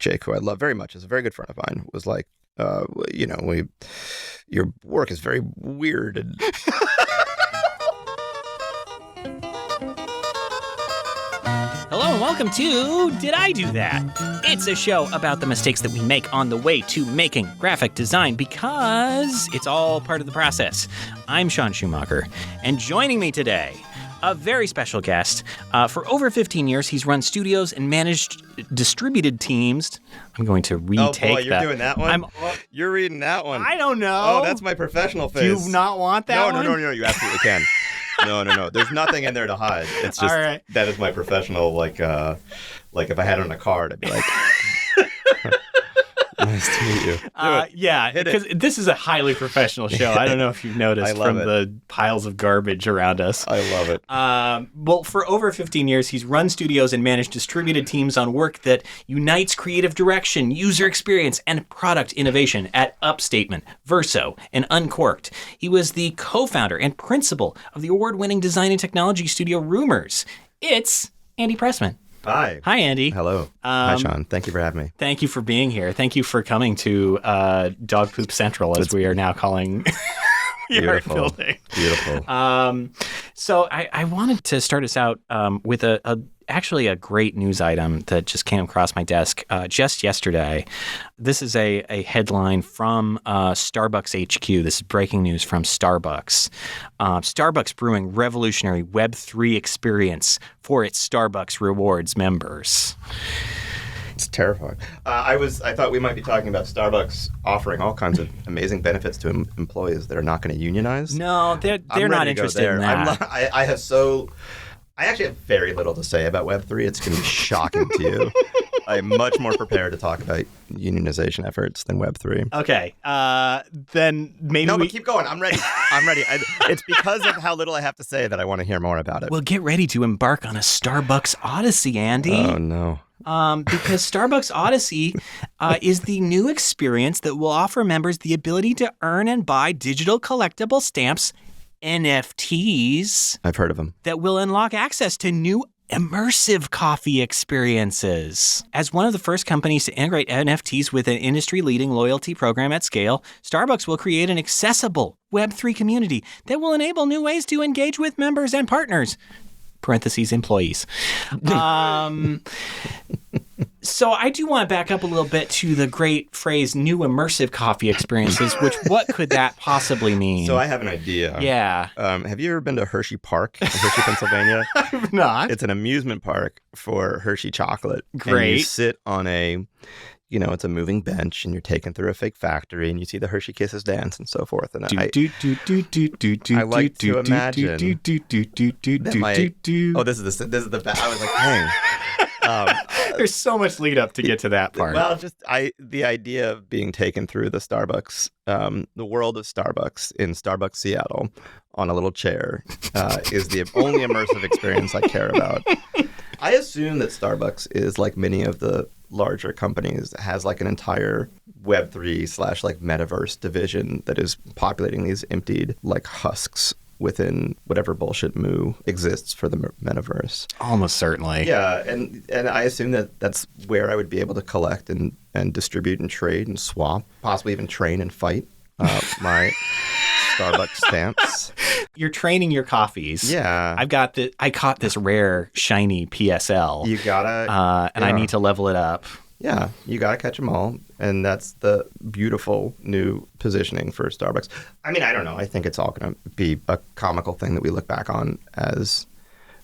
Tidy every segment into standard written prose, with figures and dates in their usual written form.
Jake, who I love very much, is a very good friend of mine, was like, your work is very weird. And Hello and welcome to Did I Do That? It's a show about the mistakes that we make on the way to making graphic design because it's all part of the process. I'm Sean Schumacher, and joining me today, a very special guest. For over 15 years, he's run studios and managed distributed teams. I'm going to retake that. Oh boy, you're doing that one? You're reading that one. I don't know. Oh, that's my professional face. Do you not want that one? No, you absolutely can. No. There's nothing in there to hide. It's just, all right. That is my professional, like if I had it on a card, I'd be like, nice to meet you. Yeah, because this is a highly professional show. I don't know if you've noticed from the piles of garbage around us. I love it. Well, for over 15 years, he's run studios and managed distributed teams on work that unites creative direction, user experience, and product innovation at Upstatement, Verso, and Uncorked. He was the co-founder and principal of the award-winning design and technology studio Rumors. It's Andy Pressman. Hi. Hi, Andy. Hello. Hi, Sean. Thank you for having me. Thank you for being here. Thank you for coming to Dog Poop Central, as we are now calling your art building. Beautiful. So I wanted to start us out with actually a great news item that just came across my desk just yesterday. This is a headline from Starbucks HQ. This is breaking news from Starbucks. Starbucks brewing revolutionary Web3 experience for its Starbucks Rewards members. It's terrifying. I thought we might be talking about Starbucks offering all kinds of amazing benefits to employees that are not going to unionize. No, they're not interested in that. I actually have very little to say about Web3. It's going to be shocking to you. I'm much more prepared to talk about unionization efforts than Web3. Okay, then maybe but keep going. I'm ready. It's because of how little I have to say that I want to hear more about it. Well, get ready to embark on a Starbucks Odyssey, Andy. Oh, no. Because Starbucks Odyssey is the new experience that will offer members the ability to earn and buy digital collectible stamps, NFTs. I've heard of them. That will unlock access to new immersive coffee experiences. As one of the first companies to integrate NFTs with an industry-leading loyalty program at scale, Starbucks will create an accessible Web3 community that will enable new ways to engage with members and partners. Parentheses, employees. So I do want to back up a little bit to the great phrase, new immersive coffee experiences, what could that possibly mean? So I have an idea. Yeah. Have you ever been to Hershey Park in Hershey, Pennsylvania? I've not. It's an amusement park for Hershey chocolate. Great. And you sit on it's a moving bench, and you're taken through a fake factory, and you see the Hershey Kisses dance and so forth. And I like to imagine this is the I was like, dang. There's so much lead up to get to that part. Well, the idea of being taken through the Starbucks, the world of Starbucks in Starbucks Seattle on a little chair is the only immersive experience I care about. I assume that Starbucks is like many of the larger companies, has like an entire Web3 / metaverse division that is populating these emptied like husks within whatever bullshit moo exists for the metaverse. Almost certainly. Yeah, and I assume that that's where I would be able to collect and distribute and trade and swap, possibly even train and fight my Starbucks stamps. You're training your coffees. Yeah. I caught this rare shiny PSL. You gotta. I need to level it up. Yeah, you gotta catch them all. And that's the beautiful new positioning for Starbucks. I mean, I don't know. I think it's all going to be a comical thing that we look back on as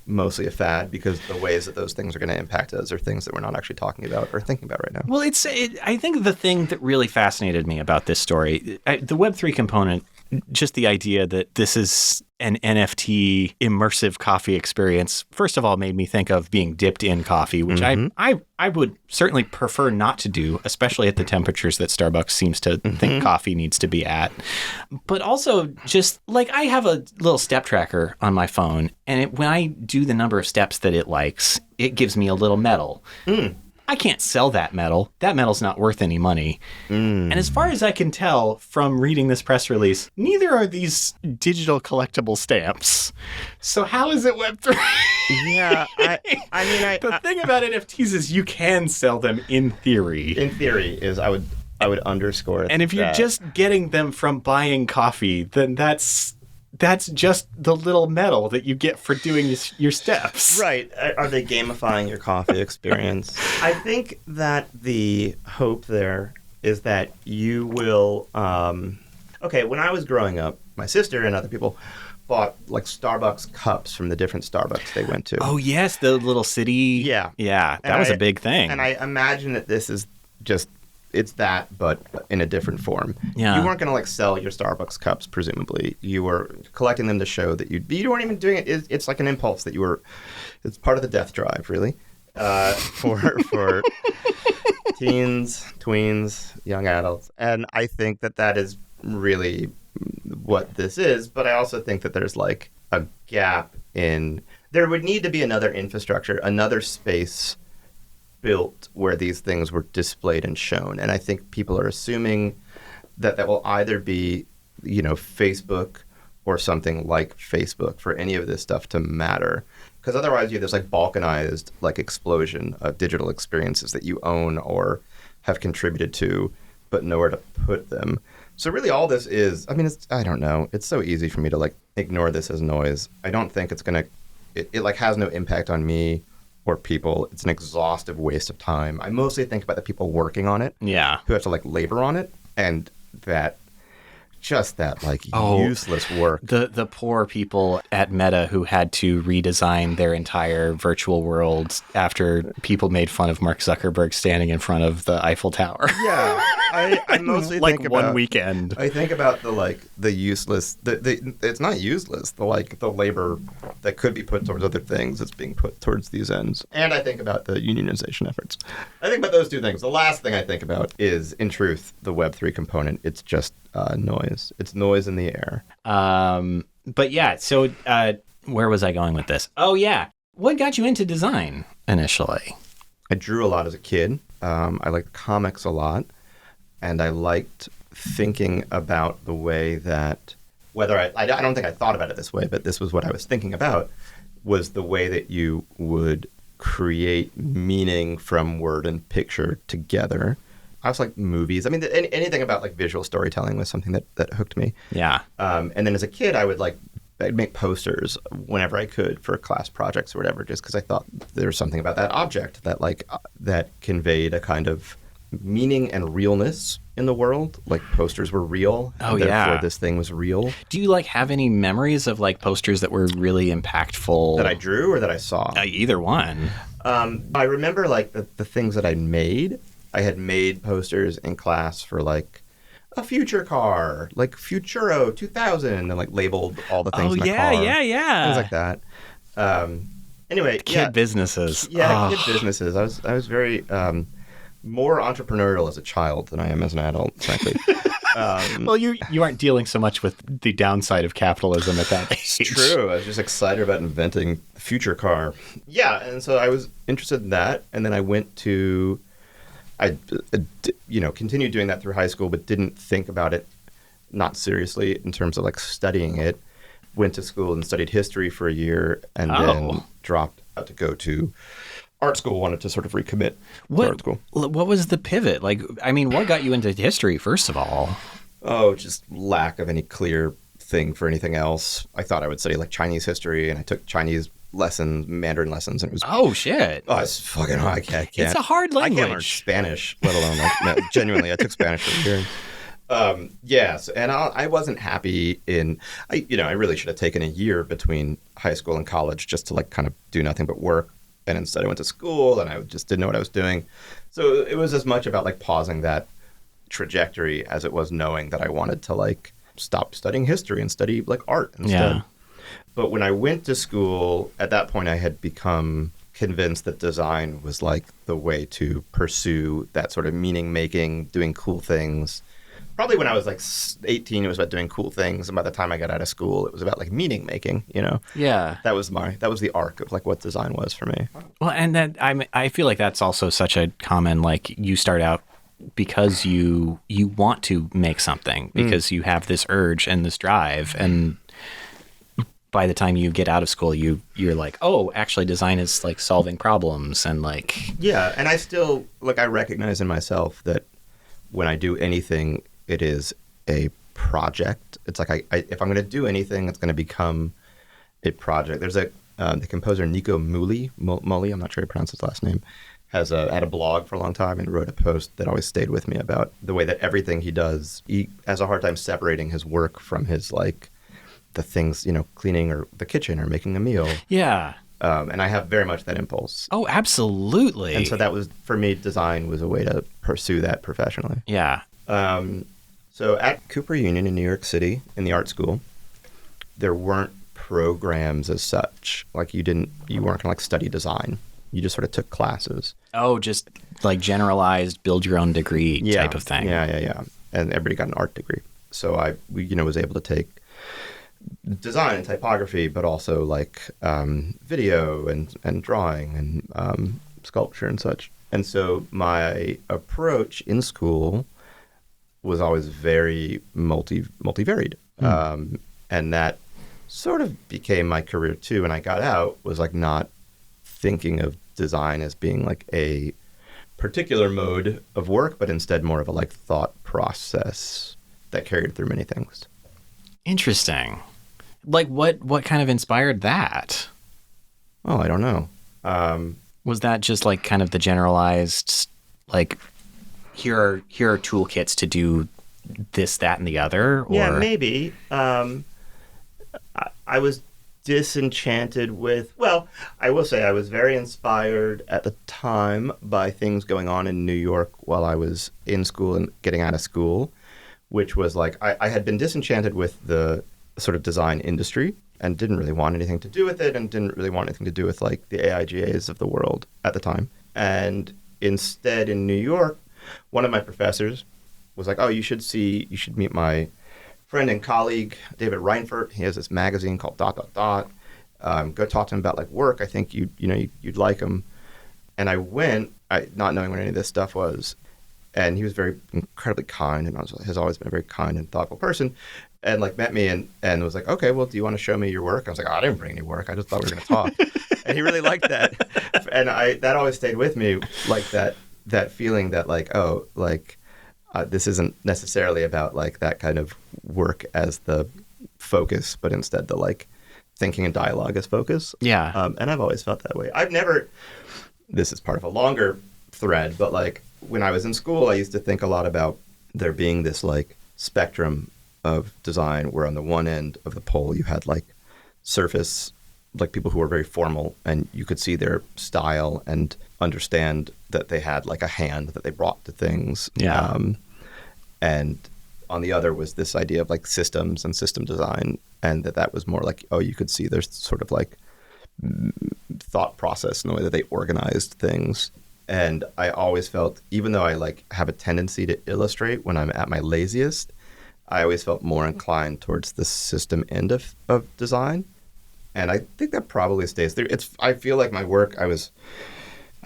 mostly a fad, because the ways that those things are going to impact us are things that we're not actually talking about or thinking about right now. Well, I think the thing that really fascinated me about this story, the Web3 component, just the idea that this is an NFT immersive coffee experience, first of all, made me think of being dipped in coffee, which I would certainly prefer not to do, especially at the temperatures that Starbucks seems to think coffee needs to be at. But also just like I have a little step tracker on my phone, and when I do the number of steps that it likes, it gives me a little medal. I can't sell that metal. That metal's not worth any money. And as far as I can tell from reading this press release, neither are these digital collectible stamps. So how is it Web3? Yeah, The thing about NFTs is you can sell them in theory. In theory, is I would underscore it. And if you're just getting them from buying coffee, then that's just the little medal that you get for doing your steps. Right. Are they gamifying your coffee experience? I think that the hope there is that you will... okay, when I was growing up, my sister and other people bought like Starbucks cups from the different Starbucks they went to. Oh, yes, the little city. Yeah. Yeah, that was a big thing. And I imagine that this is just... It's that, but in a different form. Yeah. You weren't going to like sell your Starbucks cups, presumably. You were collecting them to show that you weren't even doing it. It's like an impulse that you were. It's part of the death drive, really, for teens, tweens, young adults, and I think that is really what this is. But I also think that there's like a gap in. There would need to be another infrastructure, another space built where these things were displayed and shown. And I think people are assuming that will either be, Facebook or something like Facebook for any of this stuff to matter. Because otherwise you have this like balkanized like explosion of digital experiences that you own or have contributed to, but nowhere to put them. So really all this is, I don't know. It's so easy for me to like ignore this as noise. I don't think it's going to, it like has no impact on me or people. It's an exhaustive waste of time. I mostly think about the people working on it. Yeah. Who have to like labor on it, and that useless work. The poor people at Meta who had to redesign their entire virtual world after people made fun of Mark Zuckerberg standing in front of the Eiffel Tower. Yeah. I mostly like think one about, weekend. I think about the useless, it's not useless, the labor that could be put towards other things that's being put towards these ends. And I think about the unionization efforts. I think about those two things. The last thing I think about is, in truth, the Web3 component. It's just noise. It's noise in the air. But yeah, so where was I going with this? Oh, yeah. What got you into design initially? I drew a lot as a kid. I liked comics a lot. And I liked thinking about the way that, whether I don't think I thought about it this way, but this was what I was thinking about, was the way that you would create meaning from word and picture together. I was like movies. Anything about like visual storytelling was something that hooked me. Yeah. And then as a kid, I'd make posters whenever I could for class projects or whatever, just because I thought there was something about that object that conveyed a kind of meaning and realness in the world. Like posters were real. Oh, therefore this thing was real. Do you have any memories of posters that were really impactful? That I drew or that I saw? Either one. I remember the things that I made. I had made posters in class for a future car, like Futuro 2000, and labeled all the things in the car. Yeah. Things like that. Anyway, kid businesses. Yeah, kid businesses. I was very more entrepreneurial as a child than I am as an adult, frankly. Well, you aren't dealing so much with the downside of capitalism at that age. It's true. I was just excited about inventing a future car. Yeah, and so I was interested in that, and then I went to... I continued doing that through high school, but didn't think about it not seriously in terms of studying it. Went to school and studied history for a year, and then dropped out to go to art school. Wanted to sort of recommit to art school. What was the pivot? What got you into history, first of all? Oh, just lack of any clear thing for anything else. I thought I would study Chinese history, and I took Chinese lessons, Mandarin lessons, and it was... Oh, shit. Oh, it's fucking hard. I can't. It's a hard language. I can't learn Spanish, let alone... no, genuinely, I took Spanish for a year. Yes, and I wasn't happy in... I really should have taken a year between high school and college just to kind of do nothing but work. And instead I went to school, and I just didn't know what I was doing. So it was as much about pausing that trajectory as it was knowing that I wanted to stop studying history and study art instead. Yeah. But when I went to school, at that point I had become convinced that design was the way to pursue that sort of meaning making, doing cool things, probably when I was like 18, it was about doing cool things. And by the time I got out of school, it was about like meaning making, you know? Yeah. That was the arc of like what design was for me. Well, and then I feel like that's also such a common, like, you start out because you want to make something, because you have this urge and this drive, and by the time you get out of school, you're like, oh, actually design is like solving problems, and like... Yeah, and I still, like, I recognize in myself that when I do anything, it is a project. It's like, if I'm going to do anything, it's going to become a project. There's the composer Nico Muhly, I'm not sure how to pronounce his last name, had a blog for a long time and wrote a post that always stayed with me about the way that everything he does, he has a hard time separating his work from his, like, the things, you know, cleaning or the kitchen or making a meal. Yeah. And I have very much that impulse. Oh, absolutely. And so that was, for me, design was a way to pursue that professionally. Yeah. So at Cooper Union in New York City, in the art school, there weren't programs as such. Like you weren't going to like study design. You just sort of took classes. Oh, just like generalized build your own degree type of thing. Yeah. And everybody got an art degree. So I was able to take design and typography, but also like video and drawing and sculpture and such. And so my approach in school was always very multivaried. And that sort of became my career too. When I got out, was like not thinking of design as being like a particular mode of work, but instead more of a like thought process that carried through many things. Interesting. Like what kind of inspired that? Oh, I don't know. Was that just like kind of the generalized, like, here are toolkits to do this, that, and the other? Or... Yeah, maybe. I was disenchanted with, well, I will say I was very inspired at the time by things going on in New York while I was in school and getting out of school, which was like, I had been disenchanted with the sort of design industry and didn't really want anything to do with it and didn't really want anything to do with like the AIGAs of the world at the time. And instead in New York, one of my professors was like, oh, you should meet my friend and colleague, David Reinfurt. He has this magazine called ... Go talk to him about like work. I think you'd like him. And I went, not knowing what any of this stuff was. And he was very incredibly kind, and has always been a very kind and thoughtful person. And like met me and was like, okay, well, do you want to show me your work? I was like, oh, I didn't bring any work. I just thought we were going to talk. And he really liked that. And that always stayed with me, like that feeling that like, oh, like this isn't necessarily about like that kind of work as the focus, but instead the like thinking and dialogue as focus. Yeah. And I've always felt that way. This is part of a longer thread, but like when I was in school, I used to think a lot about there being this like spectrum of design where on the one end of the pole you had like surface, like people who were very formal and you could see their style and understand that they had like a hand that they brought to things. Yeah. And on the other was this idea of like systems and system design, and that was more like, oh, you could see there's sort of like thought process in the way that they organized things. And I always felt, even though I like have a tendency to illustrate when I'm at my laziest, I always felt more inclined towards the system end of design. And I think that probably stays there. I feel like my work, I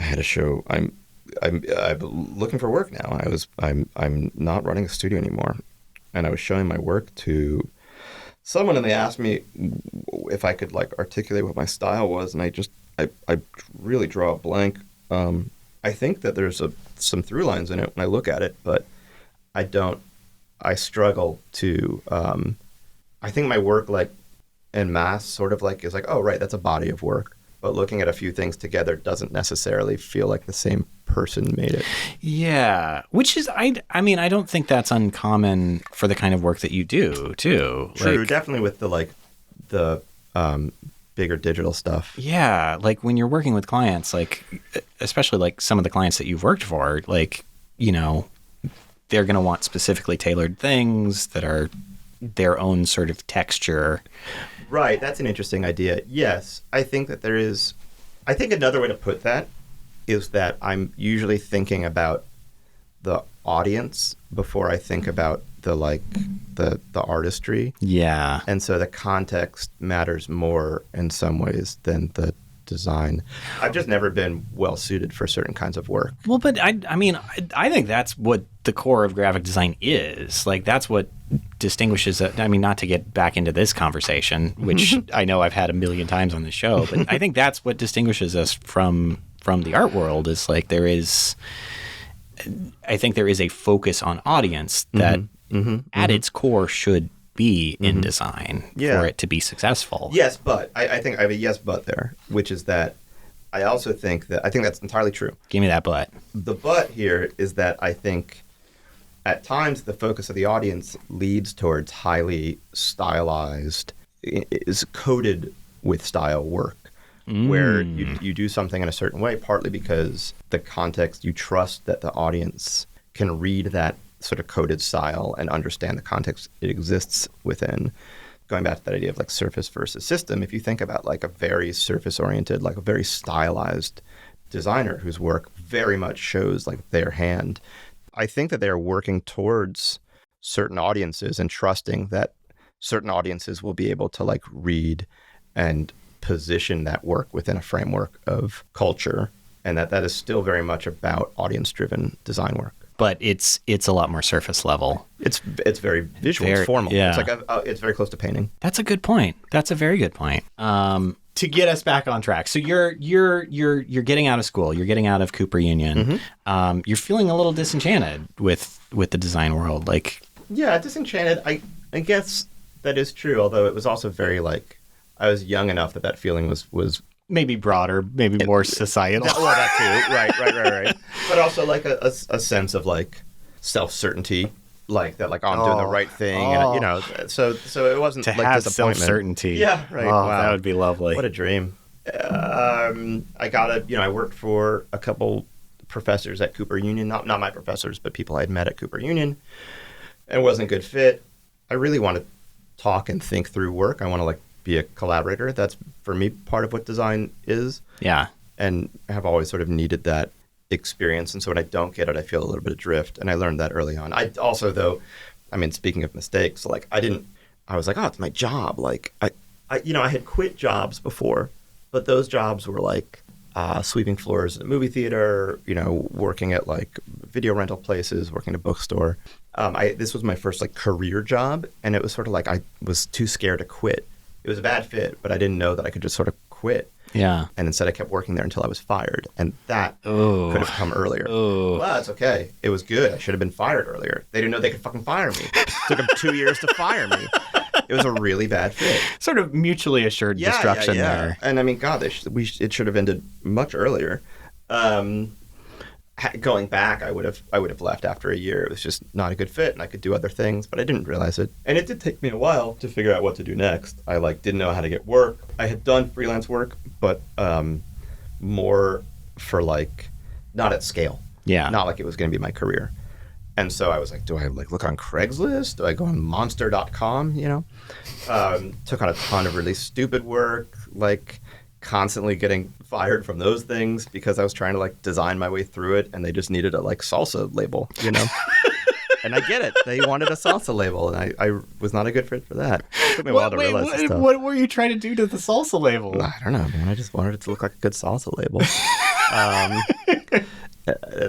had a show, I'm looking for work now. I'm not running a studio anymore. And I was showing my work to someone, and they asked me if I could like articulate what my style was, and I really draw a blank. I think that there's some through lines in it when I look at it, but I struggle to, I think my work like en masse sort of like is like, oh, right, that's a body of work. But looking at a few things together doesn't necessarily feel like the same person made it. Yeah, which is, I mean, I don't think that's uncommon for the kind of work that you do, too. True, like, definitely with the bigger digital stuff. Yeah, like when you're working with clients, like especially like some of the clients that you've worked for, like, you know, they're going to want specifically tailored things that are their own sort of texture. Right, that's an interesting idea. Yes, I think that I think another way to put that is that I'm usually thinking about the audience before I think about the artistry. Yeah. And so the context matters more in some ways than the design. I've just never been well suited for certain kinds of work. Well, but I mean, I think that's what the core of graphic design is. Like, that's what distinguishes it. I mean, not to get back into this conversation, which I know I've had a million times on the show, but I think that's what distinguishes us from the art world is like I think there is a focus on audience that at its core should be in design for it to be successful. Yes, but I think I have a yes but there, which is that I also think that's entirely true. Give me that but. The but here is that I think at times the focus of the audience leads towards highly stylized, is coded with style work, where you do something in a certain way, partly because the context, you trust that the audience can read that sort of coded style and understand the context it exists within. Going back to that idea of like surface versus system, if you think about like a very surface-oriented, like a very stylized designer whose work very much shows like their hand, I think that they're working towards certain audiences and trusting that certain audiences will be able to like read and position that work within a framework of culture, and that is still very much about audience-driven design work. But it's a lot more surface level. It's very visual, it's formal. Yeah. It's like it's very close to painting. That's a good point. That's a very good point. To get us back on track, so you're getting out of school. You're getting out of Cooper Union. You're feeling a little disenchanted with the design world, like. Yeah, disenchanted. I guess that is true. Although it was also very like I was young enough that feeling was. Maybe broader, maybe more societal. Well, that too. Right. But also like a sense of like self-certainty, like that, like I'm doing the right thing, and you know. So it wasn't to like have disappointment. Self-certainty. Yeah, right. Oh, wow. That would be lovely. What a dream. I worked for a couple professors at Cooper Union, not my professors, but people I'd met at Cooper Union, and it wasn't a good fit. I really want to talk and think through work. I want to like be a collaborator. That's for me part of what design is. Yeah. And I have always sort of needed that experience. And so when I don't get it, I feel a little bit adrift. And I learned that early on. I also, though, I mean, speaking of mistakes, like I was like, oh, it's my job. Like I had quit jobs before, but those jobs were like sweeping floors at a movie theater, working at like video rental places, working at a bookstore. This was my first like career job. And it was sort of like I was too scared to quit. It was a bad fit, but I didn't know that I could just sort of quit. Yeah. And instead I kept working there until I was fired. And that could have come earlier. Well, that's okay. It was good. I should have been fired earlier. They didn't know they could fucking fire me. It took them 2 years to fire me. It was a really bad fit. Sort of mutually assured destruction there. And I mean, God, it should have ended much earlier. Going back, I would have left after a year. It was just not a good fit, and I could do other things, but I didn't realize it. And it did take me a while to figure out what to do next. I didn't know how to get work. I had done freelance work, but more for not at scale. Yeah, not like it was going to be my career. And so I was like, do I look on Craigslist? Do I go on Monster.com? Took on a ton of really stupid work, constantly getting fired from those things because I was trying to design my way through it, and they just needed a salsa label, And I get it. They wanted a salsa label, and I was not a good fit for that. It took me a while to realize this stuff. What were you trying to do to the salsa label? I don't know, man. I just wanted it to look like a good salsa label.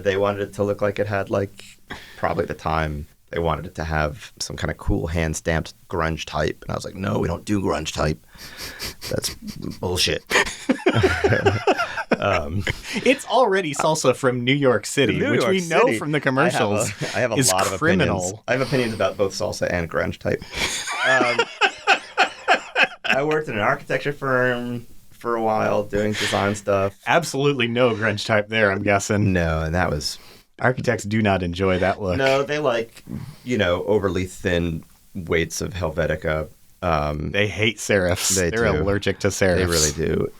They wanted it to look like it had probably at the time they wanted it to have some kind of cool hand-stamped grunge type. And I was like, no, we don't do grunge type. That's bullshit. It's already salsa from New York City, which we know from the commercials. I have a lot of opinions. I have opinions about both salsa and grunge type. I worked in an architecture firm for a while doing design stuff. Absolutely no grunge type there, I'm guessing. No, and that was... Architects do not enjoy that look. No, they overly thin weights of Helvetica. They hate serifs. They're allergic to serifs. They really do.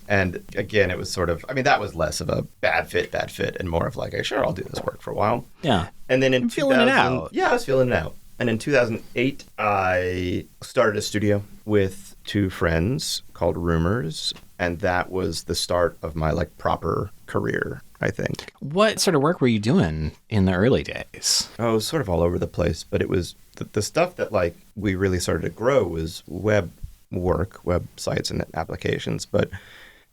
And again, it was sort of, that was less of a bad fit, and more of sure, I'll do this work for a while. Yeah. And then in feeling it out. Yeah, I was feeling it out. And in 2008, I started a studio with two friends called Rumors. And that was the start of my like proper career, I think. What sort of work were you doing in the early days? Oh, it was sort of all over the place, but it was the stuff that like we really started to grow was web work, websites and applications, but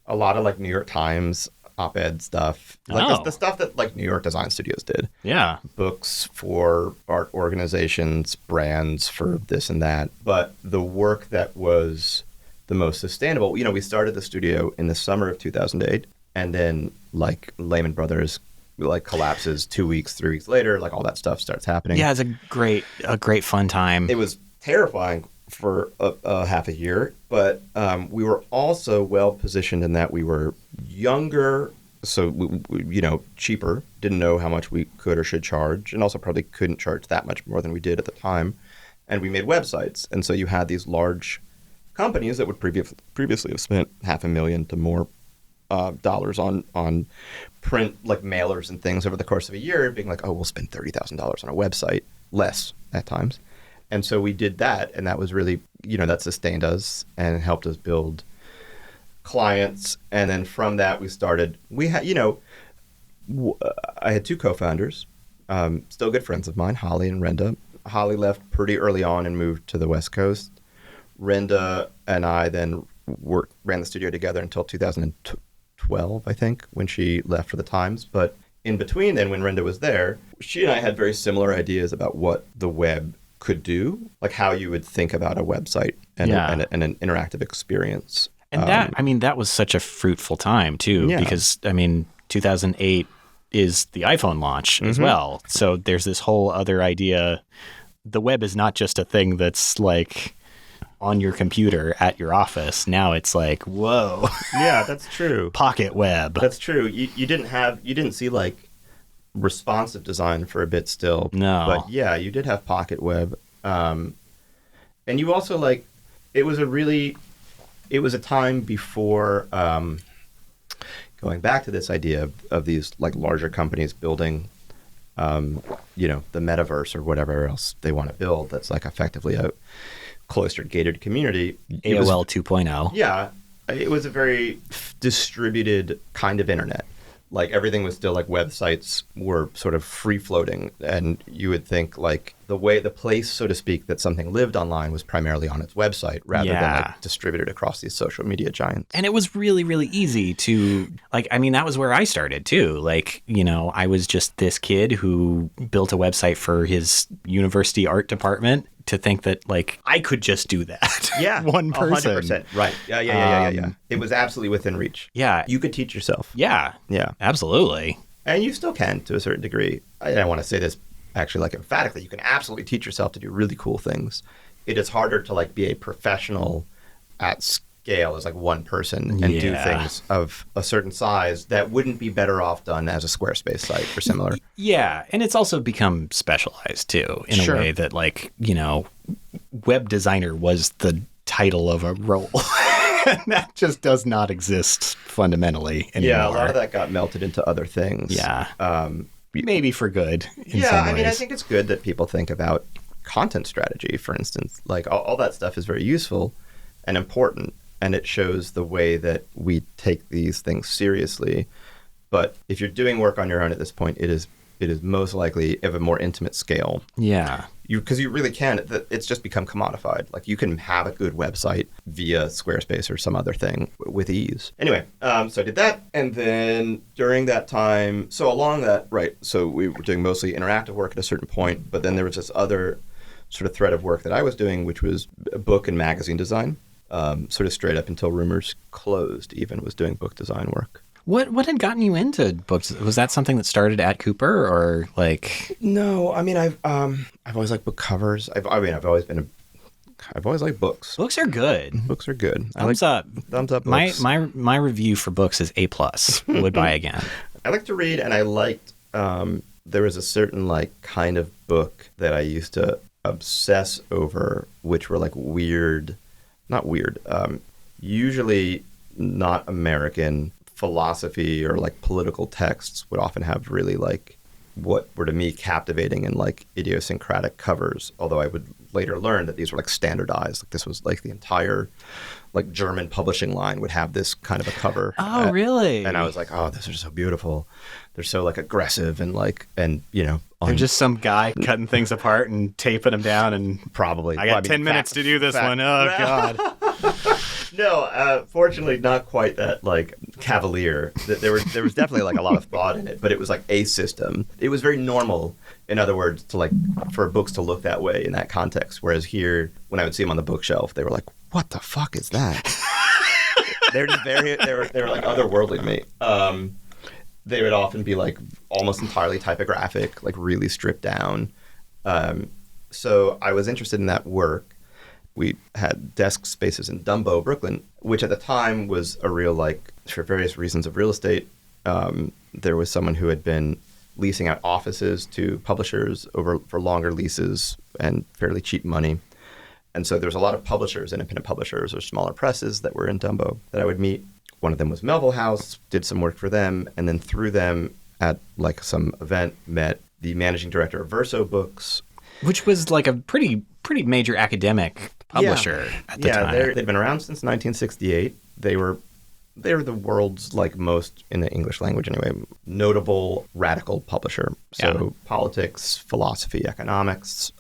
a lot of like New York Times op-ed stuff, like the stuff that like New York design studios did. Yeah. Books for art organizations, brands for this and that. But the work that was the most sustainable, we started the studio in the summer of 2008, and then like Lehman Brothers like collapses 2 weeks, 3 weeks later, like all that stuff starts happening. Yeah, it's a great fun time. It was terrifying for a half a year, but we were also well positioned in that we were younger, so we, cheaper, didn't know how much we could or should charge, and also probably couldn't charge that much more than we did at the time. And we made websites, and so you had these large companies that would previously have spent $500,000 to more dollars on print, like mailers and things over the course of a year, being like, oh, we'll spend $30,000 on a website, less at times. And so we did that, and that was really, that sustained us and helped us build clients. And then from that, we had, I had two co-founders, still good friends of mine, Holly and Renda. Holly left pretty early on and moved to the West Coast. Renda and I then ran the studio together until 2012, I think, when she left for the Times. But in between then, when Renda was there, she and I had very similar ideas about what the web could do, like how you would think about a website and an interactive experience. And that was such a fruitful time too, because 2008 is the iPhone launch as well. So there's this whole other idea. The web is not just a thing that's like on your computer at your office. Now it's like, whoa. Yeah, that's true. Pocket web. That's true. You didn't see like responsive design for a bit still. No. But yeah, you did have Pocket Web. And you also like, it was a time before, going back to this idea of these like larger companies building, the metaverse or whatever else they want to build. That's like effectively a cloistered gated community. AOL 2.0. Yeah. It was a very distributed kind of internet. Like everything was still like websites were sort of free floating, and you would think like the place, so to speak, that something lived online was primarily on its website rather than like distributed across these social media giants. And it was really, really easy to that was where I started too. Like, I was just this kid who built a website for his university art department to think that like I could just do that. Yeah. One person. 100%. Right. Yeah. It was absolutely within reach. Yeah. You could teach yourself. Yeah. Yeah. Absolutely. And you still can to a certain degree. I want to say this actually like emphatically. You can absolutely teach yourself to do really cool things. It is harder to like be a professional at scale as like one person and do things of a certain size that wouldn't be better off done as a Squarespace site or similar. Yeah. And it's also become specialized too in a way that like, web designer was the title of a role. That just does not exist fundamentally anymore. Yeah, a lot of that got melted into other things. Yeah. Maybe for good in some ways. I mean, I think it's good that people think about content strategy, for instance. Like, all that stuff is very useful and important, and it shows the way that we take these things seriously. But if you're doing work on your own at this point, it is most likely of a more intimate scale. Yeah. Because you really can. It's just become commodified. Like, you can have a good website via Squarespace or some other thing with ease. Anyway, so I did that. And then during that time, so along that, right, so we were doing mostly interactive work at a certain point. But then there was this other sort of thread of work that I was doing, which was book and magazine design, sort of straight up until Rumors closed, even was doing book design work. What had gotten you into books? Was that something that started at Cooper, or like? No, I mean I've always liked book covers. I've always liked books. Books are good. Books are good. Thumbs up. Thumbs up. Books. My review for books is A+. Would buy again. I like to read, and I liked. There was a certain like kind of book that I used to obsess over, which were like usually not American. Philosophy or like political texts would often have really like what were to me captivating and like idiosyncratic covers, although I would later learn that these were like standardized. Like this was like the entire like German publishing line would have this kind of a cover. Oh, really? And I was like, oh, these are so beautiful. They're so like aggressive and like, and you know. They're just some guy cutting things apart and taping them down and probably. I got 10 minutes to do this one. Oh, God. No, fortunately not quite that like cavalier. There was definitely like a lot of thought in it, but it was like a system. It was very normal, in other words, to like for books to look that way in that context. Whereas here, when I would see them on the bookshelf, they were like, "What the fuck is that?" They're just they were like otherworldly to me. They would often be like almost entirely typographic, like really stripped down. So I was interested in that work. We had desk spaces in Dumbo, Brooklyn, which at the time was a real, like, for various reasons of real estate, there was someone who had been leasing out offices to publishers for longer leases and fairly cheap money. And so there was a lot of publishers, independent publishers or smaller presses that were in Dumbo that I would meet. One of them was Melville House, did some work for them, and then through them at like some event met the managing director of Verso Books. Which was like a pretty major academic publisher at the time. Yeah, they'd been around since 1968. They were the world's like most, in the English language anyway, notable radical publisher. So politics, philosophy, economics,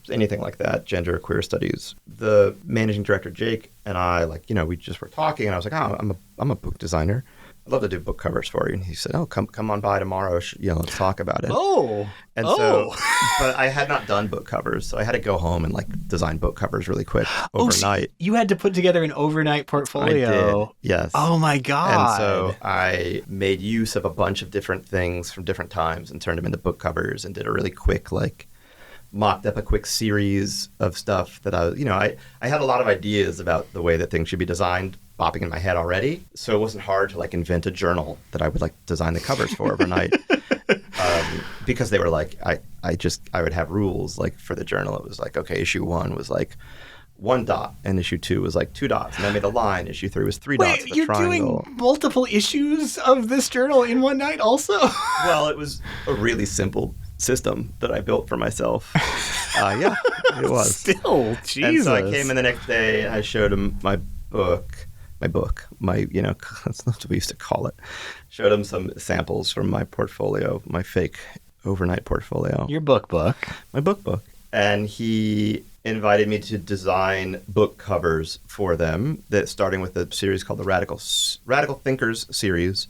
anything like that, gender, queer studies. The managing director, Jake, and I, like, you know, we just were talking, and I was like, oh, I'm a book designer. I'd love to do book covers for you. And he said, oh, come on by tomorrow. Let's talk about it. So, but I had not done book covers, so I had to go home and like design book covers really quick overnight. So you had to put together an overnight portfolio. I did, yes. Oh my God. And so I made use of a bunch of different things from different times and turned them into book covers and did a really quick, like, mocked up a quick series of stuff that I had a lot of ideas about the way that things should be designed bopping in my head already. So it wasn't hard to like invent a journal that I would like design the covers for overnight. Because they were like, I would have rules like for the journal. It was like, okay, issue 1 was like 1 dot and issue 2 was like 2 dots. And I made a line. Issue 3 was 3 dots with a triangle. You're doing multiple issues of this journal in one night also? Well, it was a really simple system that I built for myself. Yeah, it was. Still, Jesus. And so I came in the next day and I showed him my book, you know, that's not what we used to call it. Showed him some samples from my portfolio, my fake overnight portfolio. Your book. My book. And he invited me to design book covers for them, that starting with a series called the Radical Thinkers series,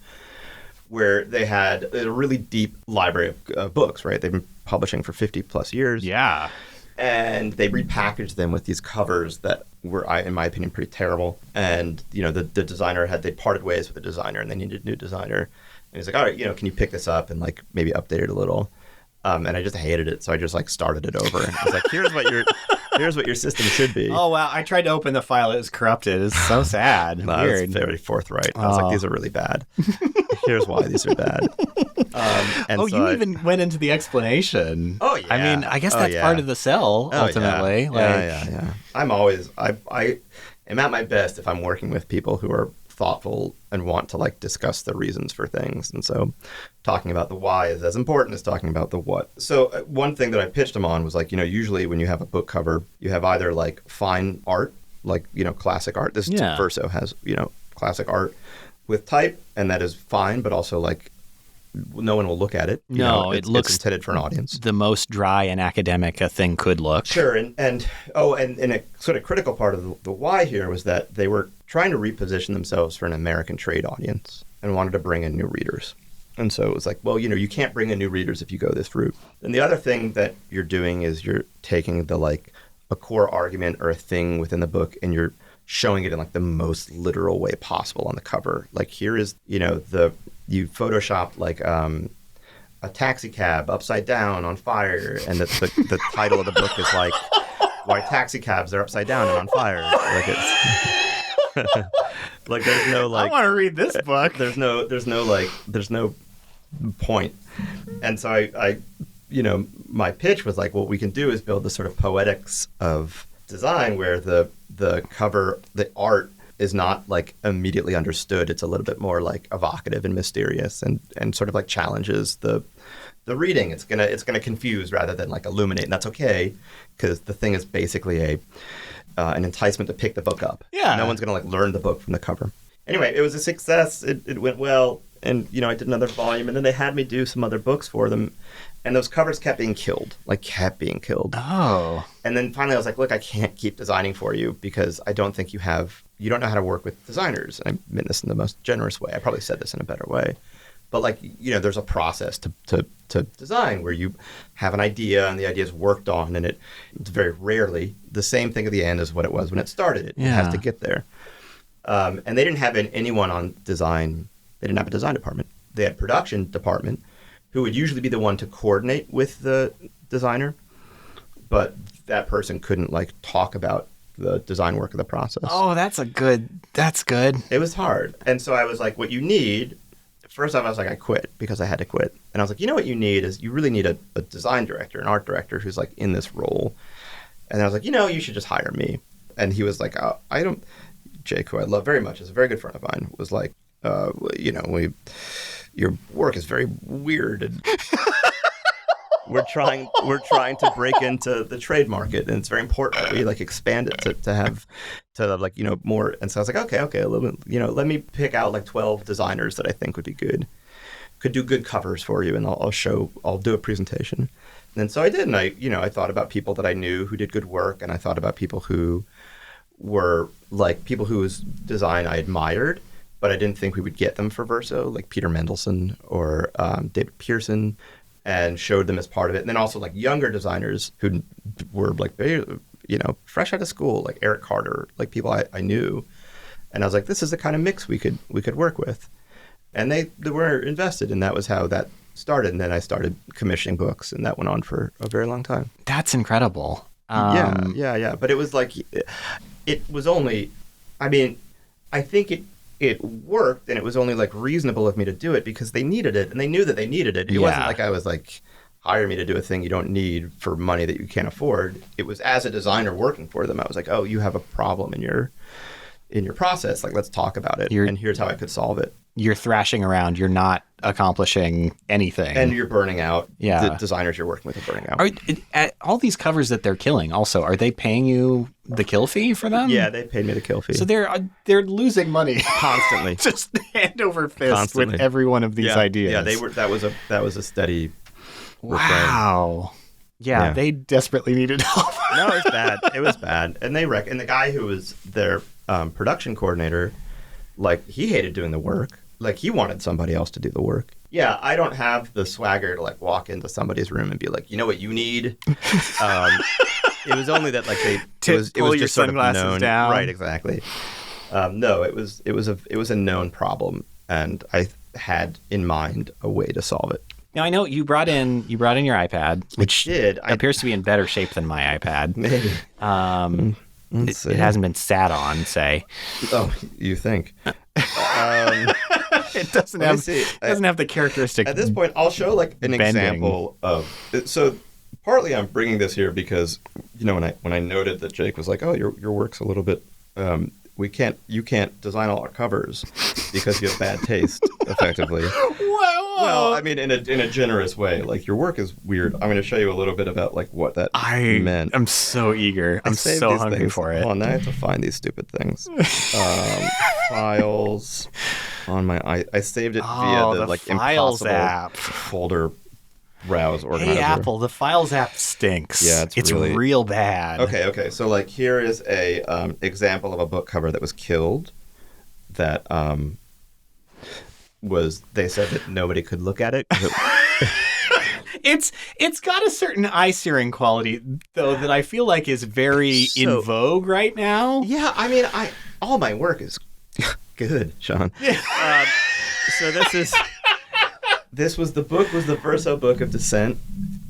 where they had a really deep library of books, right? They've been publishing for 50 plus years. Yeah. And they repackaged them with these covers that were, in my opinion, pretty terrible. And, you know, the designer they parted ways with the designer and they needed a new designer. And he's like, all right, you know, can you pick this up and like maybe update it a little? And I just hated it. So I just like started it over. And I was like, here's what your system should be. Oh, wow. I tried to open the file. It was corrupted. It's so sad. No, Weird. I was very forthright. I was like, these are really bad. Here's why these are bad. You even went into the explanation. Oh, yeah. I mean, I guess that's part of the sell, ultimately. Yeah. I'm always, I am at my best if I'm working with people who are thoughtful and want to like discuss the reasons for things. And so talking about the why is as important as talking about the what. So one thing that I pitched them on was like, you know, usually when you have a book cover, you have either like fine art, like, you know, classic art. This Verso has, you know, classic art with type, and that is fine, but also like no one will look at it. It looks it's intended for an audience. The most dry and academic a thing could look. Sure. And a sort of critical part of the why here was that they were trying to reposition themselves for an American trade audience and wanted to bring in new readers. And so it was like, well, you know, you can't bring in new readers if you go this route. And the other thing that you're doing is you're taking the like a core argument or a thing within the book and you're showing it in like the most literal way possible on the cover. Like here is, you know, you photoshopped like a taxicab upside down on fire, and the title of the book is like why taxicabs are upside down and on fire. Like it's like there's no like I want to read this book. There's no point. And so I you know, my pitch was like, what we can do is build this sort of poetics of design where the cover, the art is not like immediately understood. It's a little bit more like evocative and mysterious and sort of like challenges the reading. It's gonna confuse rather than like illuminate, and that's okay because the thing is basically an enticement to pick the book up. Yeah. No one's gonna like learn the book from the cover. Anyway, it was a success. It went well, and I did another volume, and then they had me do some other books for them, and those covers kept being killed. Oh. And then finally I was like, look, I can't keep designing for you because I don't think you don't know how to work with designers. And I meant this in the most generous way. I probably said this in a better way. But like, there's a process to design where you have an idea and the idea is worked on, and it's very rarely the same thing at the end as what it was when it started. It has to get there. And they didn't have anyone on design. They didn't have a design department. They had a production department who would usually be the one to coordinate with the designer, but that person couldn't like talk about the design work of the process. Oh, that's good. It was hard. And so I was like, what you need, first off, I was like, I quit because I had to quit. And I was like, what you need is you really need a design director, an art director who's like in this role. And I was like, you should just hire me. And he was like, Jake, who I love very much, is a very good friend of mine, was like, your work is very weird, and we're trying to break into the trade market, and it's very important that we like expand it to have more. And so I was like, okay, let me pick out like 12 designers that I think would be good, could do good covers for you, and I'll do a presentation. And so I did, and I thought about people that I knew who did good work, and I thought about people who were like people whose design I admired, but I didn't think we would get them for Verso, like Peter Mendelsohn or David Pearson, and showed them as part of it. And then also like younger designers who were like, fresh out of school, like Eric Carter, like people I knew. And I was like, this is the kind of mix we could work with. And they were invested, and that was how that started. And then I started commissioning books, and that went on for a very long time. That's incredible. Yeah. But it was like, it was only, I think it worked, and it was only like reasonable of me to do it because they needed it, and they knew that they needed it. It wasn't like I was like, hire me to do a thing you don't need for money that you can't afford. It was as a designer working for them. I was like, oh, you have a problem in your process. Like, let's talk about it, and here's how I could solve it. You're thrashing around. You're not accomplishing anything. And you're burning out. Yeah. The designers you're working with are burning out. All these covers that they're killing also, are they paying you the kill fee for them? Yeah, they paid me the kill fee. So they're losing money constantly. Just hand over fist with every one of these ideas. Yeah, that was a steady Wow. Yeah, they desperately needed help. No, it was bad. It was bad. And and the guy who was their production coordinator, like, he hated doing the work. Like, he wanted somebody else to do the work. Yeah, I don't have the swagger to like walk into somebody's room and be like, you know what you need? It was only that like it was just sort of known. Down. Right, exactly. No, it was a known problem, and I had in mind a way to solve it. Now, I know you brought in your iPad, which appears to be in better shape than my iPad. Maybe. It hasn't been sat on, say. Oh, you think? It doesn't have the characteristic. At this point, I'll show like an bending. example of. So partly, I'm bringing this here because when I noted that Jake was like, "Oh, your work's a little bit. You can't design all our covers because you have bad taste." Effectively. Well, I mean, in a generous way. Like, your work is weird. I'm going to show you a little bit about like what that meant. I'm so eager. I'm so hungry for it. Oh, now I have to find these stupid things. Files on my I saved it via the like Files impossible app folder browse organizer. Hey, Apple, the Files app stinks. Yeah, it's really real bad. Okay. So like, here is a example of a book cover that was killed. That they said that nobody could look at it. It's got a certain eye-searing quality, though, that I feel like is very in vogue right now. Yeah, I mean, all my work is good, Sean. So the book was the Verso book of dissent,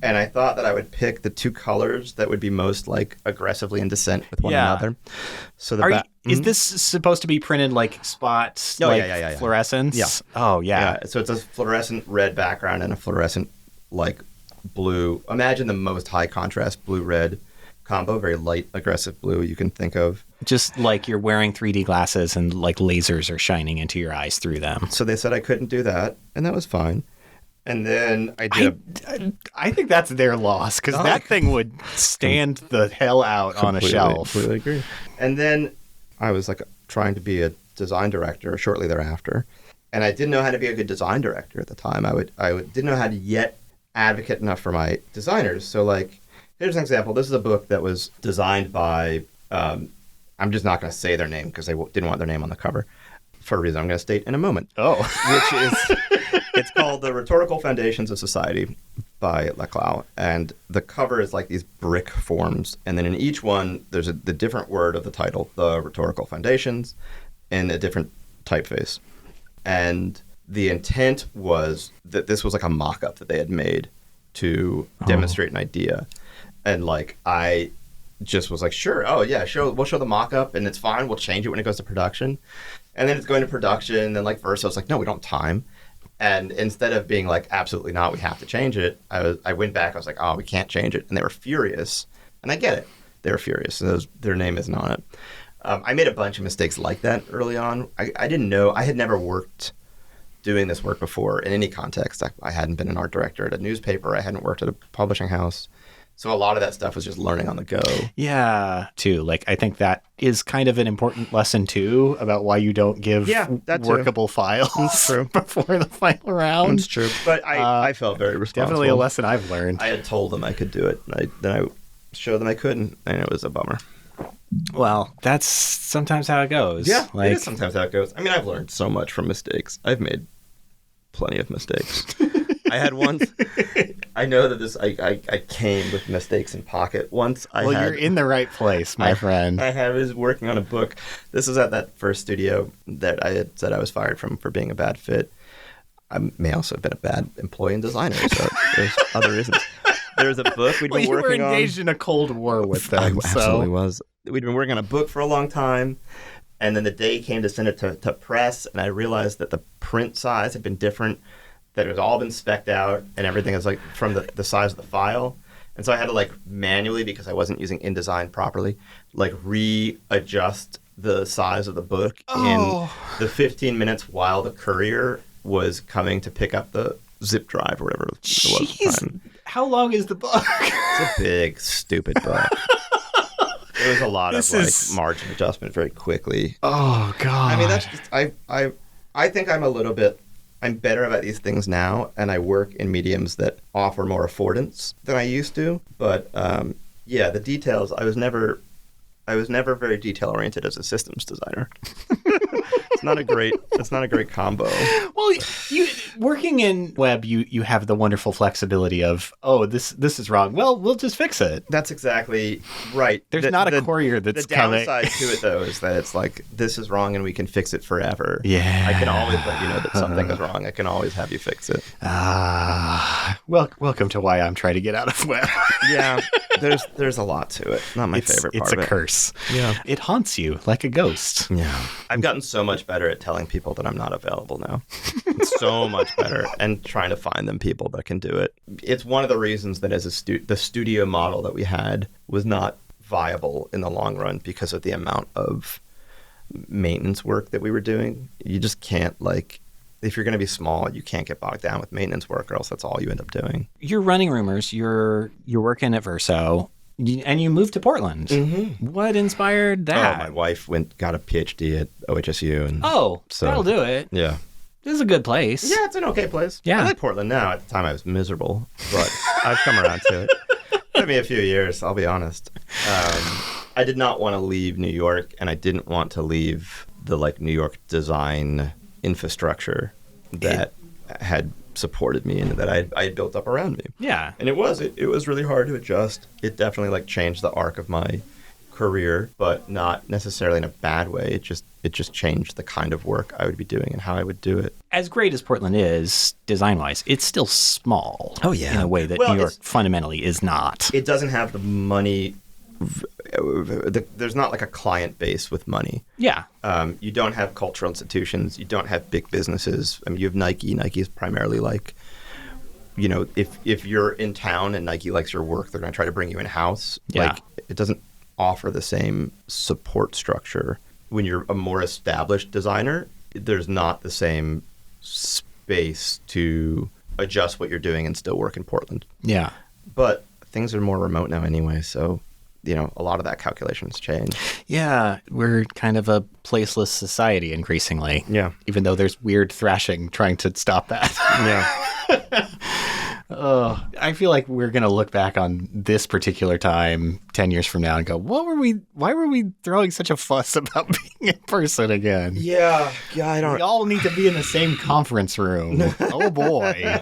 and I thought that I would pick the two colors that would be most like aggressively in dissent with one another. So is this supposed to be printed like spots, fluorescence? Yeah. Oh, yeah. So it's a fluorescent red background and a fluorescent like blue. Imagine the most high contrast blue-red combo, very light, aggressive blue you can think of. Just like you're wearing 3D glasses and like lasers are shining into your eyes through them. So they said I couldn't do that, and that was fine. And then I think that's their loss, because that thing would stand the hell out on a shelf. Completely agree. And then I was like trying to be a design director shortly thereafter, and I didn't know how to be a good design director at the time. I didn't know how to yet advocate enough for my designers. So like, here's an example. This is a book that was designed by, I'm just not going to say their name because they didn't want their name on the cover for a reason I'm going to state in a moment. Oh. Which is, it's called The Rhetorical Foundations of Society by Leclau. And the cover is like these brick forms. And then in each one, there's the different word of the title, The Rhetorical Foundations, and a different typeface. And the intent was that this was like a mock-up that they had made to demonstrate an idea. And like, I just was like, sure, oh yeah, we'll show the mock-up and it's fine. We'll change it when it goes to production. And then it's going to production. And then like first I was like, no, we don't have time. And instead of being like, absolutely not, we have to change it, I went back, I was like, oh, we can't change it. And they were furious. And I get it. They were furious. Their name isn't on it. I made a bunch of mistakes like that early on. I didn't know. I had never worked doing this work before in any context. I hadn't been an art director at a newspaper. I hadn't worked at a publishing house. So a lot of that stuff was just learning on the go. Yeah, too. Like, I think that is kind of an important lesson, too, about why you don't give workable files before the final round. That's true. But I felt very responsible. Definitely a lesson I've learned. I had told them I could do it. Then I showed them I couldn't, and it was a bummer. Well, that's sometimes how it goes. Yeah, it is sometimes how it goes. I mean, I've learned so much from mistakes. I've made plenty of mistakes. I had once. I know that I came with mistakes in pocket. Once you're in the right place, my friend. I was working on a book. This was at that first studio that I had said I was fired from for being a bad fit. I may also have been a bad employee and designer, so there's other reasons. There was a book we'd been working on. You were engaged in a cold war with them. I absolutely was. We'd been working on a book for a long time, and then the day came to send it to press, and I realized that the print size had been different, that it had all been spec'd out, and everything is like from the size of the file. And so I had to like manually, because I wasn't using InDesign properly, like readjust the size of the book in the 15 minutes while the courier was coming to pick up the zip drive or whatever it was at the time. How long is the book? It's a big, stupid book. It was a lot of margin adjustment very quickly. Oh, God. I mean, that's just, I think I'm better about these things now, and I work in mediums that offer more affordance than I used to. But yeah, the details, I was never very detail oriented as a systems designer. It's not a great combo. Well, you working in web, you have the wonderful flexibility of, this is wrong. Well, we'll just fix it. That's exactly right. There's not a courier that's coming. The downside to it, though, is that it's like, this is wrong and we can fix it forever. Yeah. I can always let you know that something is wrong. I can always have you fix it. Welcome to why I'm trying to get out of web. Yeah. There's a lot to it. Not my favorite part of it. It's a curse. Yeah. It haunts you like a ghost. Yeah. I've gotten so much better at telling people that I'm not available now. So much better. And trying to find them people that can do it. It's one of the reasons that as the studio model that we had was not viable in the long run because of the amount of maintenance work that we were doing. You just can't, like, if you're going to be small, you can't get bogged down with maintenance work, or else that's all you end up doing. You're running Rumors. You're working at Verso, and you moved to Portland. Mm-hmm. What inspired that? Oh, my wife got a PhD at OHSU, and that'll do it. Yeah, this is a good place. Yeah, it's an okay place. Yeah, I like Portland now. At the time, I was miserable, but I've come around to it. It took me a few years, I'll be honest. I did not want to leave New York, and I didn't want to leave the New York design infrastructure that had supported me and that I had built up around me. Yeah. And it was really hard to adjust. It definitely changed the arc of my career, but not necessarily in a bad way. It just changed the kind of work I would be doing and how I would do it. As great as Portland is, design-wise, it's still small. Oh, yeah. In a way that New York fundamentally is not. It doesn't have the money. There's not a client base with money. Yeah. You don't have cultural institutions. You don't have big businesses. I mean, you have Nike. Nike is primarily if you're in town and Nike likes your work, they're going to try to bring you in-house. Yeah. It doesn't offer the same support structure. When you're a more established designer, there's not the same space to adjust what you're doing and still work in Portland. Yeah. But things are more remote now anyway, so a lot of that calculation's changed. Yeah, we're kind of a placeless society increasingly. Yeah. Even though there's weird thrashing trying to stop that. Yeah. Oh, I feel like we're going to look back on this particular time 10 years from now and go, why were we throwing such a fuss about being in person again? Yeah, I don't... We all need to be in the same conference room. Oh boy.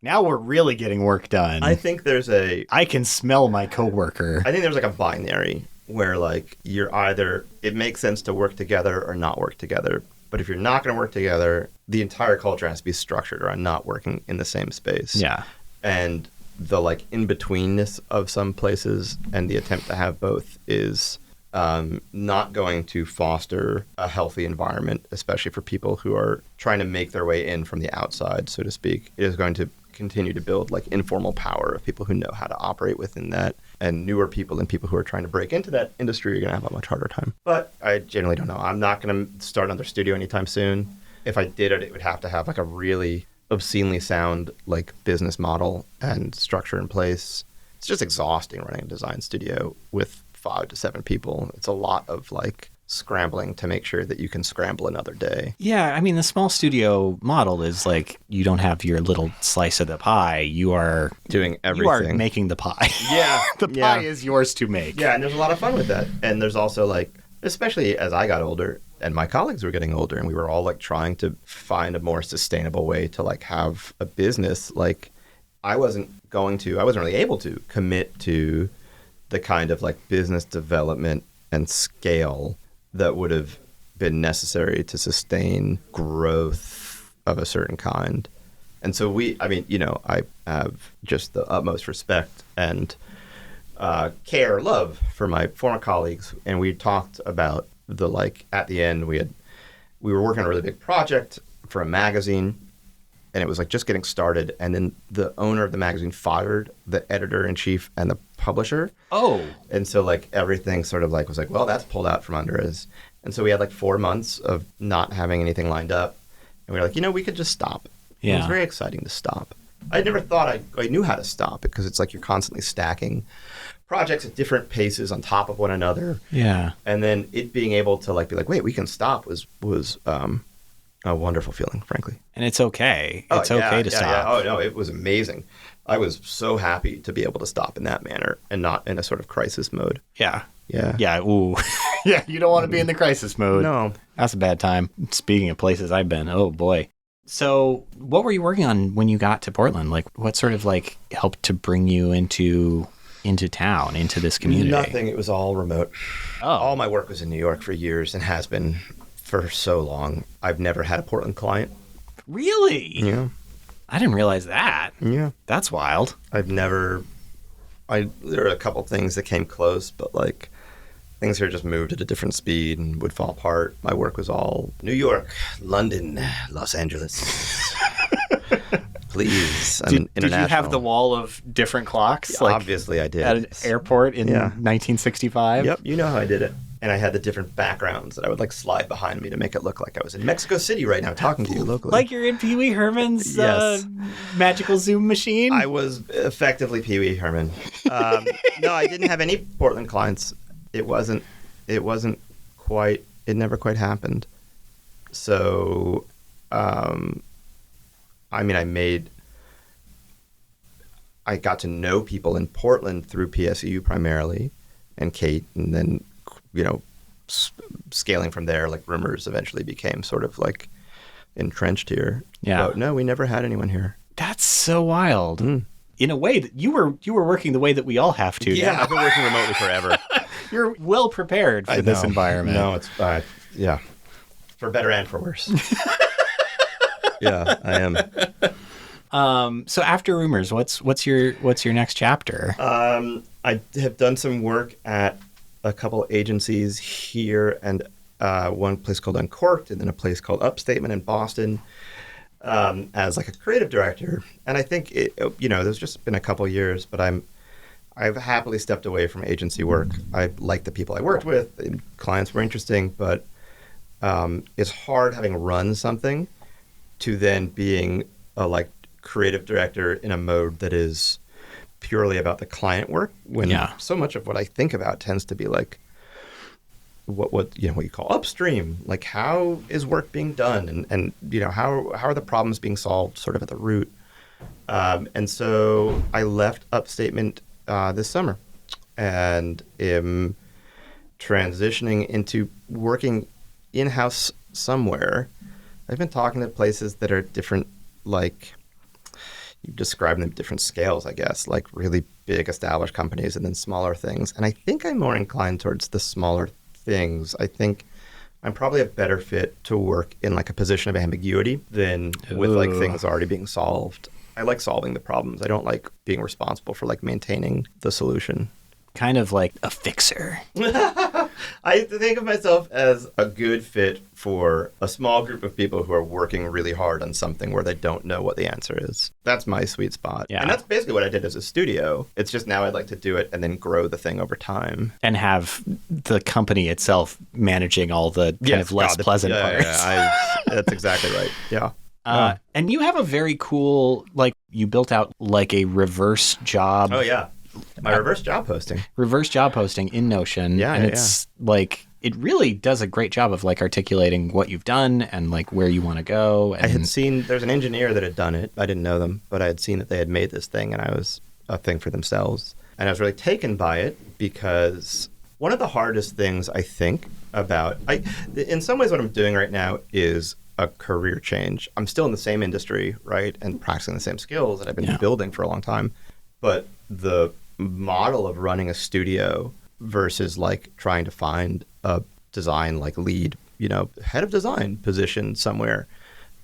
Now we're really getting work done. I think I can smell my coworker. I think there's like a binary where like you're either, it makes sense to work together or not work together. But if you're not going to work together, the entire culture has to be structured around not working in the same space. Yeah. And the like in-betweenness of some places and the attempt to have both is not going to foster a healthy environment, especially for people who are trying to make their way in from the outside, so to speak. It is going to continue to build like informal power of people who know how to operate within that. And newer people and people who are trying to break into that industry are going to have a much harder time. But I generally don't know. I'm not going to start another studio anytime soon. If I did it, it would have to have like a really obscenely sound like business model and structure in place. It's just exhausting running a design studio with 5 to 7 people. It's a lot of like scrambling to make sure that you can scramble another day. Yeah, I mean, the small studio model is like you don't have your little slice of the pie. You are doing everything. You are making the pie. Yeah. The pie is yours to make. Yeah, and there's a lot of fun with that. And there's also like, especially as I got older and my colleagues were getting older and we were all like trying to find a more sustainable way to like have a business, like I wasn't really able to commit to the kind of like business development and scale that would have been necessary to sustain growth of a certain kind. And so I have just the utmost respect and love for my former colleagues. And we talked about at the end, we were working on a really big project for a magazine and it was like just getting started. And then the owner of the magazine fired the editor-in-chief and the publisher. Oh. And so like everything sort of like was like, well, that's pulled out from under us. And so we had like 4 months of not having anything lined up. And we were like, we could just stop. Yeah. It was very exciting to stop. I never thought I knew how to stop because it's like you're constantly stacking projects at different paces on top of one another. Yeah. And then it being able to like be like, wait, we can stop was a wonderful feeling, frankly. And it's okay. It's okay to stop. Yeah. Oh, no, it was amazing. I was so happy to be able to stop in that manner and not in a sort of crisis mode. Yeah. Yeah. Yeah. Ooh. Yeah. You don't want to be in the crisis mode. No. That's a bad time. Speaking of places I've been, oh boy. So what were you working on when you got to Portland? Like what sort of like helped to bring you into town, into this community? Nothing. It was all remote. Oh. All my work was in New York for years and has been for so long. I've never had a Portland client. Really? Yeah. I didn't realize that. Yeah. That's wild. There are a couple things that came close, but like things here just moved at a different speed and would fall apart. My work was all New York, London, Los Angeles. Please. I'm international. Did you have the wall of different clocks? Yeah, like obviously I did. At an airport in 1965? Yep. You know how I did it. And I had the different backgrounds that I would like slide behind me to make it look like I was in Mexico City right now talking to you locally. Like you're in Pee Wee Herman's yes. magical Zoom machine? I was effectively Pee Wee Herman. No, I didn't have any Portland clients. It wasn't quite, it never quite happened. So, I got to know people in Portland through PSU primarily and Kate, and then scaling from there, like rumors eventually became sort of like entrenched here. Yeah. But no, we never had anyone here. That's so wild. Mm. In a way that you were working the way that we all have to. Yeah, now. I've been working remotely forever. You're well prepared for this environment. No, it's yeah, for better and for worse. Yeah, I am. So after rumors, what's your next chapter? I have done some work at a couple agencies here and one place called Uncorked and then a place called Upstatement in Boston as like a creative director. And I think there's just been a couple years, but I've happily stepped away from agency work. I like the people I worked with. And clients were interesting, but it's hard having run something to then being a like creative director in a mode that is purely about the client work. When so much of what I think about tends to be like what you call upstream. Like how is work being done, and how are the problems being solved, sort of at the root. And so I left Upstatement this summer and am transitioning into working in-house somewhere. I've been talking to places that are different, like you describe them different scales, I guess, like really big established companies and then smaller things. And I think I'm more inclined towards the smaller things. I think I'm probably a better fit to work in like a position of ambiguity than with like things already being solved. I like solving the problems. I don't like being responsible for like maintaining the solution. Kind of like a fixer. I think of myself as a good fit for a small group of people who are working really hard on something where they don't know what the answer is. That's my sweet spot. Yeah. And that's basically what I did as a studio. It's just now I'd like to do it and then grow the thing over time. And have the company itself managing all the kind of less pleasant parts. That's exactly right. Yeah. And you have a very cool, like, you built out like a reverse job. Oh, yeah. My reverse job posting. Reverse job posting in Notion. Yeah, and it's like, it really does a great job of like articulating what you've done and like where you want to go. And I had seen, there's an engineer that had done it. I didn't know them, but I had seen that they had made this thing and I was a thing for themselves. And I was really taken by it because one of the hardest things I think about, in some ways what I'm doing right now is a career change. I'm still in the same industry, right? And practicing the same skills that I've been building for a long time. But the model of running a studio versus like trying to find a design like lead, head of design position somewhere,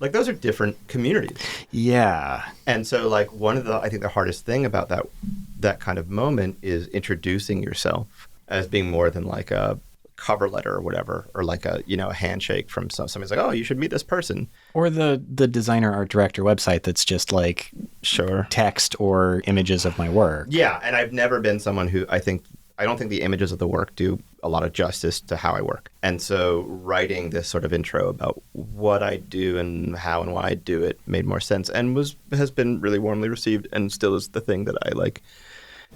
like those are different communities. Yeah. And so like I think the hardest thing about that kind of moment is introducing yourself as being more than like a cover letter or whatever, or like a handshake from somebody's like, oh, you should meet this person, or the designer art director website that's just like text or images of my work. Yeah. And I've never been someone who I don't think the images of the work do a lot of justice to how I work. And so writing this sort of intro about what I do and how and why I do it made more sense and has been really warmly received, and still is the thing that I like.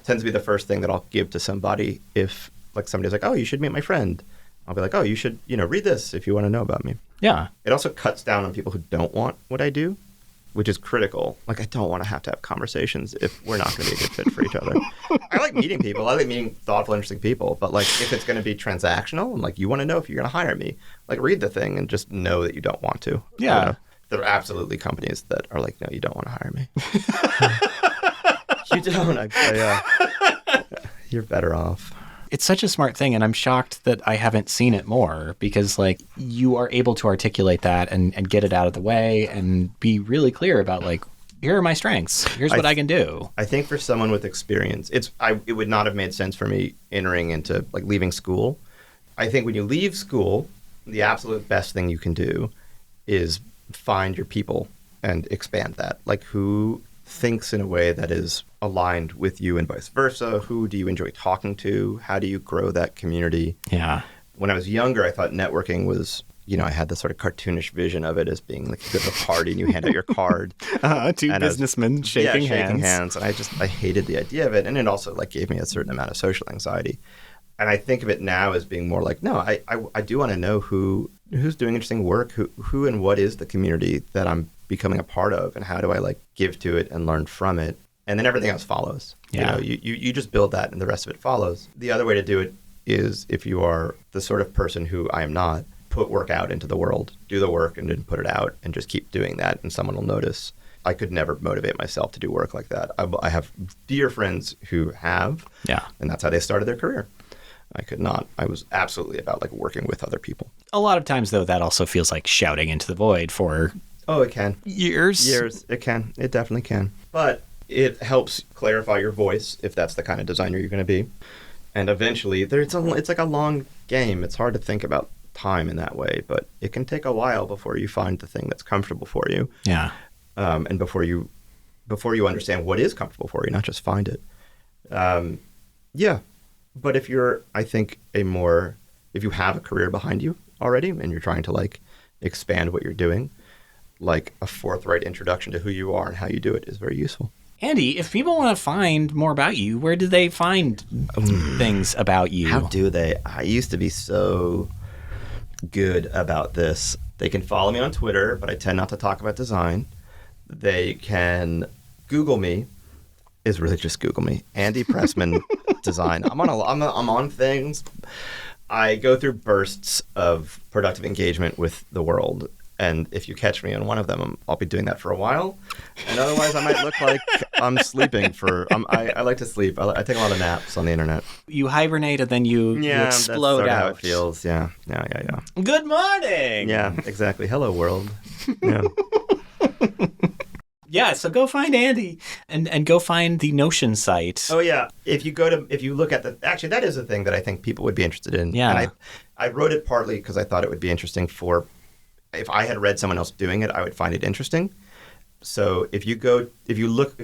Tends to be the first thing that I'll give to somebody if like somebody's like, oh, you should meet my friend. I'll be like, oh, you should, read this if you want to know about me. Yeah. It also cuts down on people who don't want what I do, which is critical. Like, I don't want to have conversations if we're not going to be a good fit for each other. I like meeting people. I like meeting thoughtful, interesting people. But like, if it's going to be transactional and like you want to know if you're going to hire me, like read the thing and just know that you don't want to. Yeah. There are absolutely companies that are like, no, you don't want to hire me. You don't. You're better off. It's such a smart thing, and I'm shocked that I haven't seen it more, because like you are able to articulate that and get it out of the way and be really clear about like, here are my strengths. Here's what I can do. I think for someone with experience, it would not have made sense for me entering into like leaving school. I think when you leave school, the absolute best thing you can do is find your people and expand that. Like who thinks in a way that is aligned with you and vice versa. Who do you enjoy talking to? How do you grow that community? Yeah. When I was younger, I thought networking was, I had this sort of cartoonish vision of it as being like you go to a party and you hand out your card. Two businessmen shaking hands. And I hated the idea of it. And it also like gave me a certain amount of social anxiety. And I think of it now as being more like, no, I do want to know who's doing interesting work, who and what is the community that I'm becoming a part of, and how do I like give to it and learn from it, and then everything else follows. Yeah. You just build that and the rest of it follows. The other way to do it is, if you are the sort of person who I am not, put work out into the world, do the work and then put it out and just keep doing that and someone will notice. I could never motivate myself to do work like that. I have dear friends who have, and that's how they started their career. I could not. I was absolutely about like working with other people. A lot of times though, that also feels like shouting into the void for it can. Years. It can. It definitely can. But it helps clarify your voice if that's the kind of designer you're going to be. And eventually, it's like a long game. It's hard to think about time in that way, but it can take a while before you find the thing that's comfortable for you. Yeah. And before you understand what is comfortable for you, not just find it. Yeah. But if you're, I think, if you have a career behind you already and you're trying to like expand what you're doing, like a forthright introduction to who you are and how you do it is very useful. Andy, if people want to find more about you, where do they find things about you? How do they? I used to be so good about this. They can follow me on Twitter, but I tend not to talk about design. They can Google me. Is really just Google me. Andy Pressman Design. I'm on things. I go through bursts of productive engagement with the world. And if you catch me on one of them, I'll be doing that for a while. And otherwise, I might look like I'm sleeping I like to sleep. I take a lot of naps on the internet. You hibernate and then you explode that's out. How it feels. Yeah. Good morning. Yeah, exactly. Hello, world. Yeah. Yeah, so go find Andy and go find the Notion site. Oh, yeah. If you look at actually, that is a thing that I think people would be interested in. Yeah. And I wrote it partly because I thought it would be interesting if I had read someone else doing it, I would find it interesting. So if you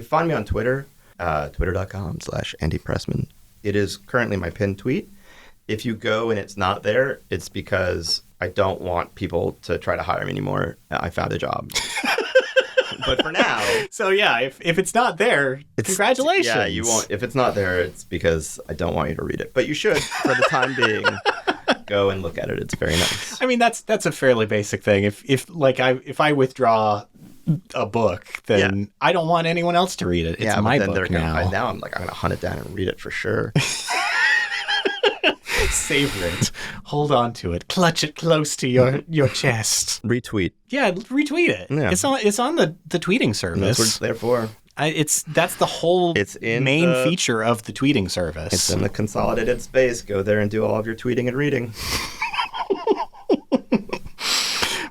find me on Twitter, twitter.com/Andy Pressman. It is currently my pinned tweet. If you go and it's not there, it's because I don't want people to try to hire me anymore. I found a job. But for now... So yeah, if it's not there, congratulations. Yeah, you won't. If it's not there, it's because I don't want you to read it. But you should, for the time being, go and look at it. It's very nice. I mean, that's a fairly basic thing. If I withdraw a book, then I don't want anyone else to read it. It's my book now. Now I'm going to hunt it down and read it for sure. Savor it. Hold on to it. Clutch it close to your chest. Retweet. Yeah, retweet it. Yeah. It's on the tweeting service. That's what it's there for. That's the whole main feature of the tweeting service. It's in the consolidated space. Go there and do all of your tweeting and reading.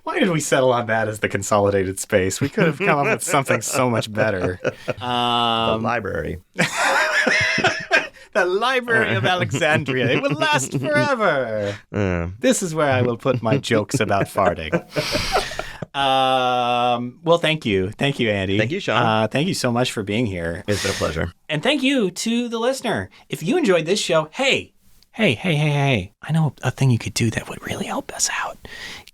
Why did we settle on that as the consolidated space? We could have come up with something so much better. The library. The Library of Alexandria. It will last forever. This is where I will put my jokes about farting. Well, thank you. Thank you, Andy. Thank you, Sean. Thank you so much for being here. It's been a pleasure. And thank you to the listener. If you enjoyed this show, hey. I know a thing you could do that would really help us out.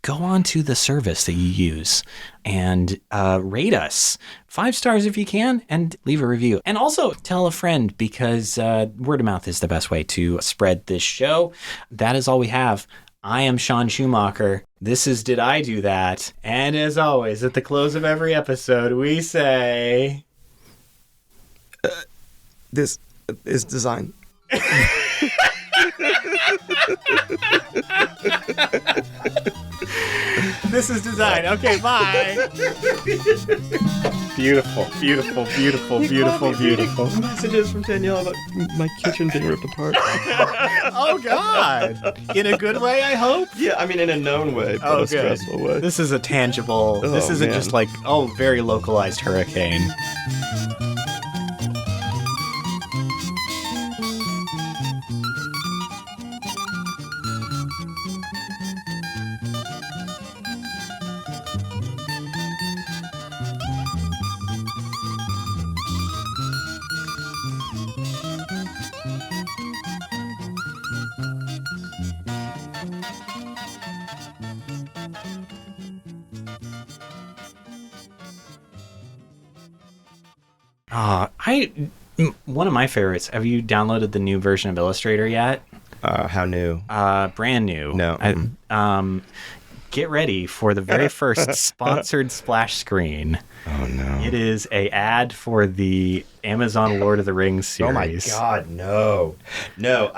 Go on to the service that you use and rate us 5 stars if you can, and leave a review. And also tell a friend, because word of mouth is the best way to spread this show. That is all we have. I am Sean Schumacher. This is Did I Do That? And as always, at the close of every episode, we say... This is design. This is design. Okay, bye. Beautiful. Messages from Danielle about my kitchen being ripped apart. Oh, God. In a good way, I hope? Yeah, I mean, in a known way, but a stressful way. This is a tangible... this isn't just like, very localized hurricane. One of my favorites. Have you downloaded the new version of Illustrator yet? How new? Brand new. No. Get ready for the very first sponsored splash screen. Oh, no. It is an ad for the Amazon Lord of the Rings series. Oh, my God, no. No,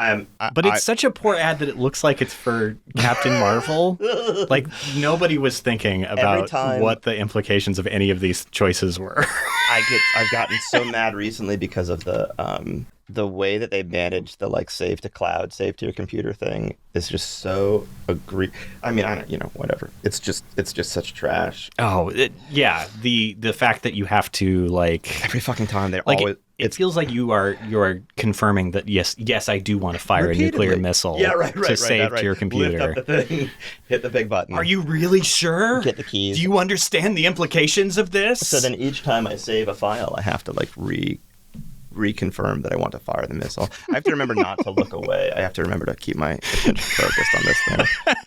but it's such a poor ad that it looks like it's for Captain Marvel. Like, nobody was thinking about what the implications of any of these choices were. I've gotten so mad recently because of the way that they manage the save to cloud, save to your computer thing is just so I mean, whatever. It's just such trash. Oh, yeah. The fact that you have to every fucking time they're always. It feels like you are confirming that yes, I do want to fire repeatedly. a nuclear missile to save to your computer. Lift up the thing, hit the big button. Are you really sure? Get the keys. Do you understand the implications of this? So then each time I save a file, I have to reconfirm that I want to fire the missile. I have to remember not to look away. I have to remember to keep my attention focused on this thing.